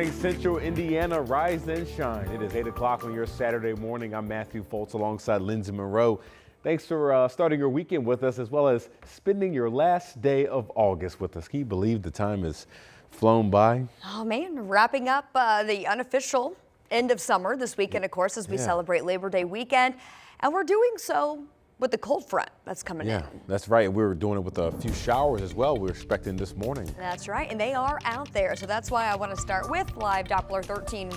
Central Indiana, rise and shine. It is 8 o'clock on your Saturday morning. I'm Matthew Foltz alongside Lindsay Monroe. Thanks for starting your weekend with us, as well as spending your last day of August with us. Can you believe the time has flown by? Oh man, wrapping up the unofficial end of summer this weekend, of course, as we celebrate Labor Day weekend. And we're doing so with the cold front that's coming in. Yeah, that's right. We were doing it with a few showers as well. We're expecting this morning. That's right, and they are out there. So that's why I want to start with live Doppler 13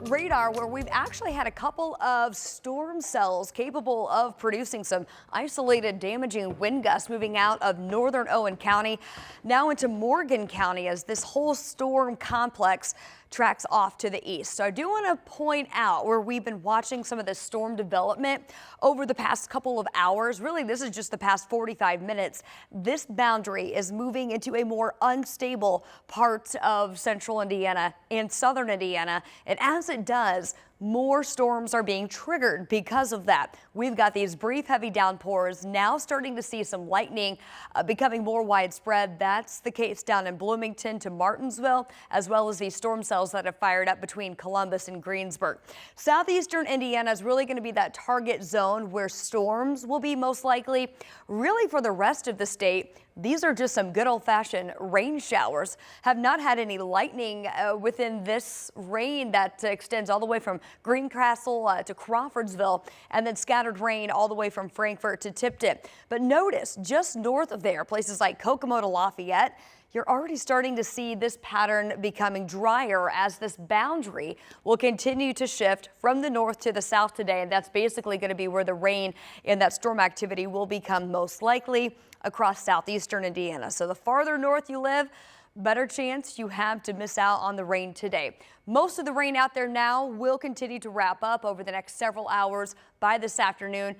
radar, where we've actually had a couple of storm cells capable of producing some isolated damaging wind gusts moving out of northern Owen County, now into Morgan County, as this whole storm complex tracks off to the east. So I do want to point out where we've been watching some of this storm development over the past couple of hours. Really, this is just the past 45 minutes. This boundary is moving into a more unstable part of central Indiana and southern Indiana. And as it does, more storms are being triggered because of that. We've got these brief heavy downpours, now starting to see some lightning becoming more widespread. That's the case down in Bloomington to Martinsville, as well as these storm cells that have fired up between Columbus and Greensburg. Southeastern Indiana is really going to be that target zone where storms will be most likely. Really, for the rest of the state, these are just some good old-fashioned rain showers. Have not had any lightning within this rain that extends all the way from Greencastle to Crawfordsville, and then scattered rain all the way from Frankfort to Tipton. But notice, just north of there, places like Kokomo to Lafayette, you're already starting to see this pattern becoming drier as this boundary will continue to shift from the north to the south today. And that's basically going to be where the rain and that storm activity will become most likely across southeastern Indiana. So the farther north you live, better chance you have to miss out on the rain today. Most of the rain out there now will continue to wrap up over the next several hours. By this afternoon,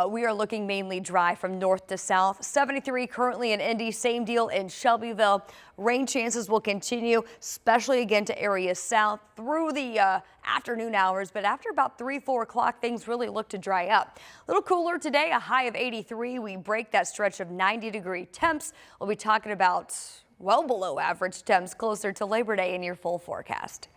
we are looking mainly dry from north to south. 73 currently in Indy, same deal in Shelbyville. Rain chances will continue, especially again to areas south through the afternoon hours. But after about 3-4 o'clock, things really look to dry up. A little cooler today, a high of 83. We break that stretch of 90-degree temps. We'll be talking about well below average temps closer to Labor Day in your full forecast.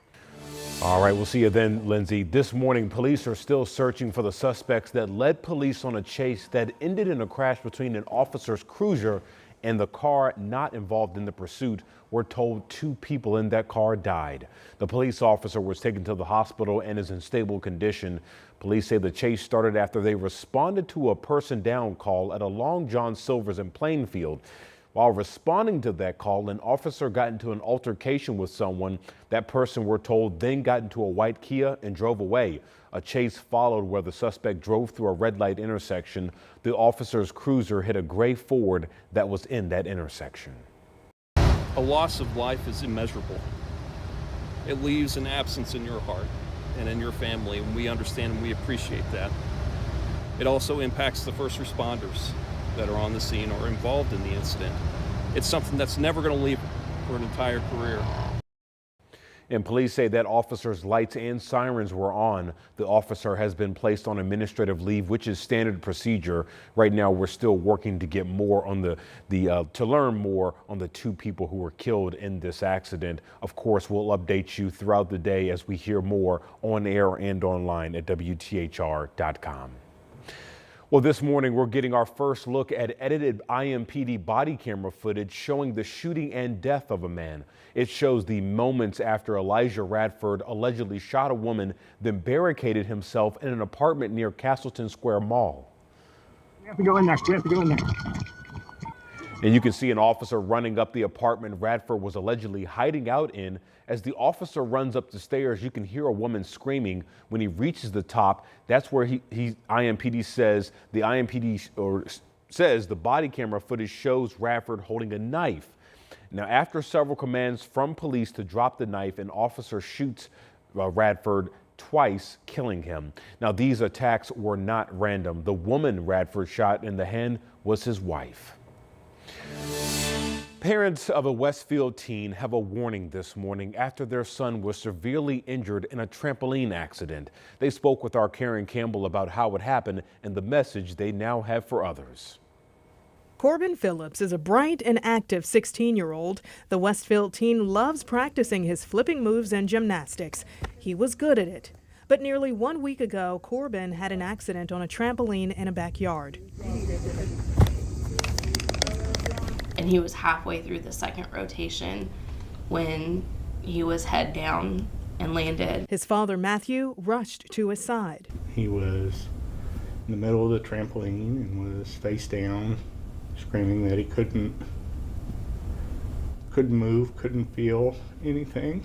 All right, we'll see you then, Lindsay. This morning, police are still searching for the suspects that led police on a chase that ended in a crash between an officer's cruiser and the car not involved in the pursuit. We're told 2 people in that car died. The police officer was taken to the hospital and is in stable condition. Police say the chase started after they responded to a person down call at a Long John Silver's in Plainfield. While responding to that call, an officer got into an altercation with someone. That person, we're told, then got into a white Kia and drove away. A chase followed where the suspect drove through a red light intersection. The officer's cruiser hit a gray Ford that was in that intersection. A loss of life is immeasurable. It leaves an absence in your heart and in your family, and we understand and we appreciate that. It also impacts the first responders that are on the scene or involved in the incident. It's something that's never going to leave for an entire career. And police say that officer's lights and sirens were on. The officer has been placed on administrative leave, which is standard procedure. Right now, we're still working to get more on to learn more on the 2 people who were killed in this accident. Of course, we'll update you throughout the day as we hear more on air and online at WTHR.com. Well, this morning, we're getting our first look at edited IMPD body camera footage showing the shooting and death of a man. It shows the moments after Elijah Radford allegedly shot a woman, then barricaded himself in an apartment near Castleton Square Mall. You have to go in there. You have to go in there. And you can see an officer running up the apartment Radford was allegedly hiding out in. As the officer runs up the stairs, you can hear a woman screaming. When he reaches the top, that's where IMPD says the body camera footage shows Radford holding a knife. Now, after several commands from police to drop the knife, an officer shoots Radford twice, killing him. Now, these attacks were not random. The woman Radford shot in the hand was his wife. Parents of a Westfield teen have a warning this morning after their son was severely injured in a trampoline accident. They spoke with our Karen Campbell about how it happened and the message they now have for others. Corbin Phillips is a bright and active 16-year-old. The Westfield teen loves practicing his flipping moves and gymnastics. He was good at it. But nearly 1 week ago, Corbin had an accident on a trampoline in a backyard. And he was halfway through the second rotation when he was head down and landed. His father, Matthew, rushed to his side. He was in the middle of the trampoline and was face down, screaming that he couldn't move, couldn't feel anything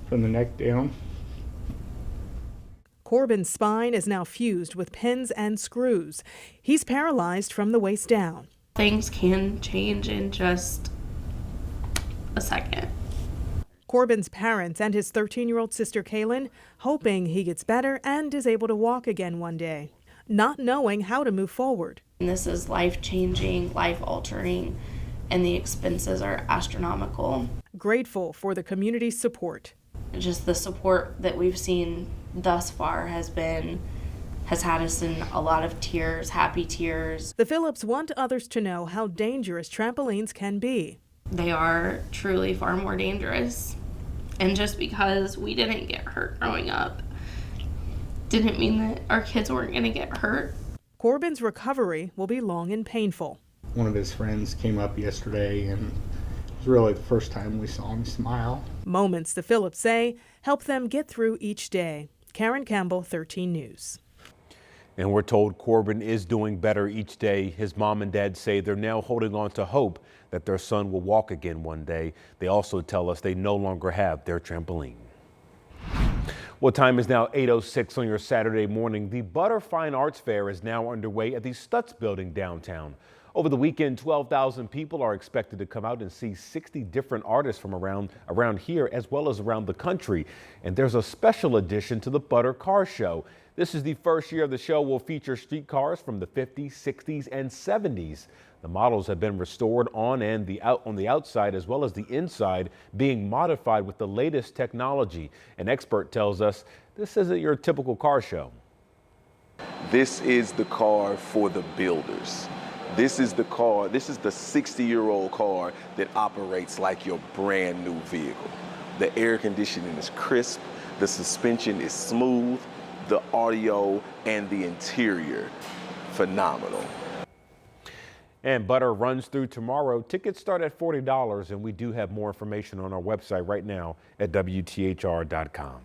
from the neck down. Corbin's spine is now fused with pins and screws. He's paralyzed from the waist down. Things can change in just a second. Corbin's parents and his 13-year-old sister Kaylin hoping he gets better and is able to walk again one day, not knowing how to move forward. And this is life-changing, life-altering, and the expenses are astronomical. Grateful for the community's support. Just the support that we've seen thus far has had us in a lot of tears, happy tears. The Phillips want others to know how dangerous trampolines can be. They are truly far more dangerous. And just because we didn't get hurt growing up didn't mean that our kids weren't going to get hurt. Corbin's recovery will be long and painful. One of his friends came up yesterday, and it was really the first time we saw him smile. Moments, the Phillips say, help them get through each day. Karen Campbell, 13 News. And we're told Corbin is doing better each day. His mom and dad say they're now holding on to hope that their son will walk again one day. They also tell us they no longer have their trampoline. Well, time is now 8:06 on your Saturday morning. The Butter Fine Arts Fair is now underway at the Stutz Building downtown. Over the weekend, 12,000 people are expected to come out and see 60 different artists from around here as well as around the country. And there's a special addition to the Butter Car Show. This is the first year the show will feature streetcars from the 50s, 60s, and 70s. The models have been restored on the outside as well as the inside, being modified with the latest technology. An expert tells us this isn't your typical car show. This is the car for the builders. This is the car, this is the 60-year-old car that operates like your brand new vehicle. The air conditioning is crisp, the suspension is smooth, the audio and the interior, phenomenal. And Butter runs through tomorrow. Tickets start at $40, and we do have more information on our website right now at WTHR.com.